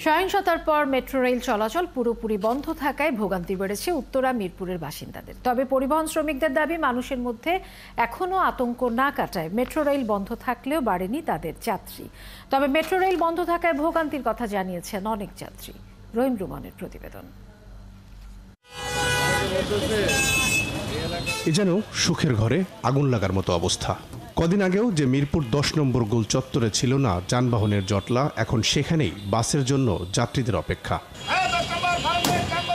সহিংসতার পর metro rail চলাচল পুরোপুরি বন্ধ থাকায় ভোগান্তি বেড়েছে উত্তরা মিরপুরের বাসিন্দাদের। তবে পরিবহন শ্রমিকদের দাবি, মানুষের মধ্যে এখনও আতঙ্ক না কাটায় মেট্রো রেল বন্ধ থাকলেও বাড়েনি তাদের যাত্রী। তবে মেট্রো রেল বন্ধ থাকায় ভোগান্তির কথা জানিয়েছেন অনেক যাত্রী। রহিম রুমানের প্রতিবেদন। এ যেন সুখের ঘরে আগুন লাগার মতো অবস্থা। কদিন আগেও যে মিরপুর 10 নম্বর গোল চত্বরে ছিল না যানবাহনের জটলা, এখন সেখানেই বাসের জন্য যাত্রীদের অপেক্ষা।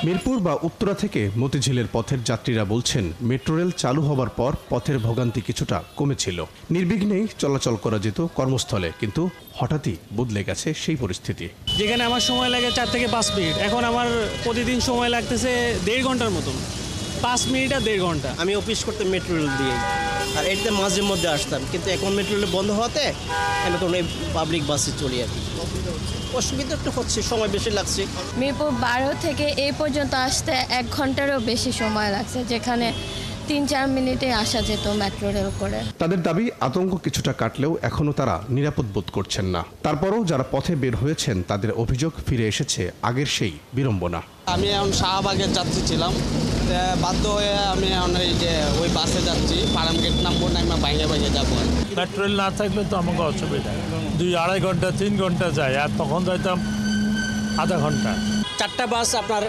মিরপুর বা উত্তরা থেকে মতিঝিলের পথের যাত্রীরা বলছেন, মেট্রো রেল চালু হবার পর পথের ভোগান্তি কিছুটা কমেছিল। নির্বিঘ্নেই চলাচল করা যেত কর্মস্থলে, কিন্তু হঠাৎই বদলে গেছে সেই পরিস্থিতি। যেখানে আমার সময় লাগে 4 থেকে 5 মিনিট, এখন আমার প্রতিদিন সময় লাগতেছে 1.5 ঘন্টার মতন। 5 মিনিট আর 1.5 ঘন্টা। আমি অফিস করতে মেট্রো রেল দিয়ে, আর এটাতে মাঝে মধ্যে আসতাম, কিন্তু এখন মেট্রো রেল বন্ধ হওয়াতে আমি এখন এই পাবলিক বাসে চলি আর কি। অসুবিধা একটু হচ্ছে, সময় বেশি লাগছে। মিরপুর 12 থেকে এই পর্যন্ত আসতে 1 ঘন্টারও বেশি সময় লাগছে, যেখানে 3-4 মিনিটে আসা যেত মেট্রো রেল করে। তাদের দাবি, আতঙ্ক কিছুটা কাটলেও এখনো তারা নিরাপদ বোধ করছেন না। তারপরও যারা পথে বের হয়েছেন তাদের অভিযোগ, ফিরে এসেছে আগের সেই বিড়ম্বনা। আমি এখন শাহবাগের যাত্রী ছিলাম, বাধ্য হয়ে আমি এখন এই যে ওই বাসে যাচ্ছি, ফার্ম গেট নামবো না, আমি বাইরে যাবো। মেট্রো রেল না থাকলে তো আমাকে অসুবিধা, 2-2.5 ঘন্টা 3 ঘন্টা যায়, আর তখন যাইতাম আধা ঘন্টা। 4টা বাস আপনার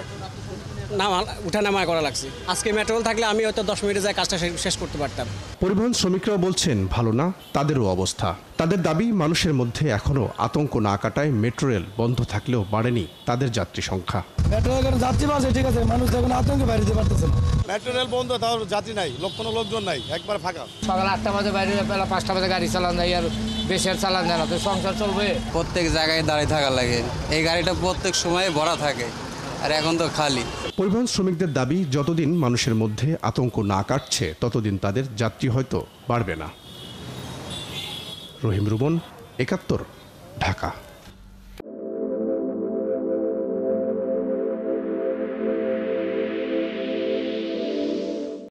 উঠানামা করা লাগছে। আজকে মেট্রো রেল থাকলে আমি হয়তো 10 মিনিটে যাই কাজটা শেষ করতে পারতাম। পরিবহন শ্রমিকরাও বলছেন, ভালো না তাদেরও অবস্থা। তাদের দাবি, মানুষের মধ্যে এখনো আতঙ্ক না কাটায় মেট্রো রেল বন্ধ থাকলেও বাড়েনি তাদের যাত্রী সংখ্যা। মেট্রো রেল যাত্রী বাসে ঠিক আছে, মানুষ এখন আতঙ্কে বাইরে পারতেছে না। মেট্রো রেল বন্ধ, তাও যাত্রী নাই, কোনো লোকজন নাই, একবার ফাঁকা। সকাল 8টা বাজে বাইরে, বেলা 5টা বাজে গাড়ি চালান যায়, আর বেশি আর চালান যায় না, তো সংসার চলবে। প্রত্যেক জায়গায় দাঁড়িয়ে থাকা লাগে, এই গাড়িটা প্রত্যেক সময় ভরা থাকে, আর এখন তো খালি। পরিবহন শ্রমিকদের দাবি, যতদিন মানুষের মধ্যে আতঙ্ক না কাটছে ততদিন তাদের যাত্রী হয়তো বাড়বে না। রহিম রুমন, 71, ঢাকা।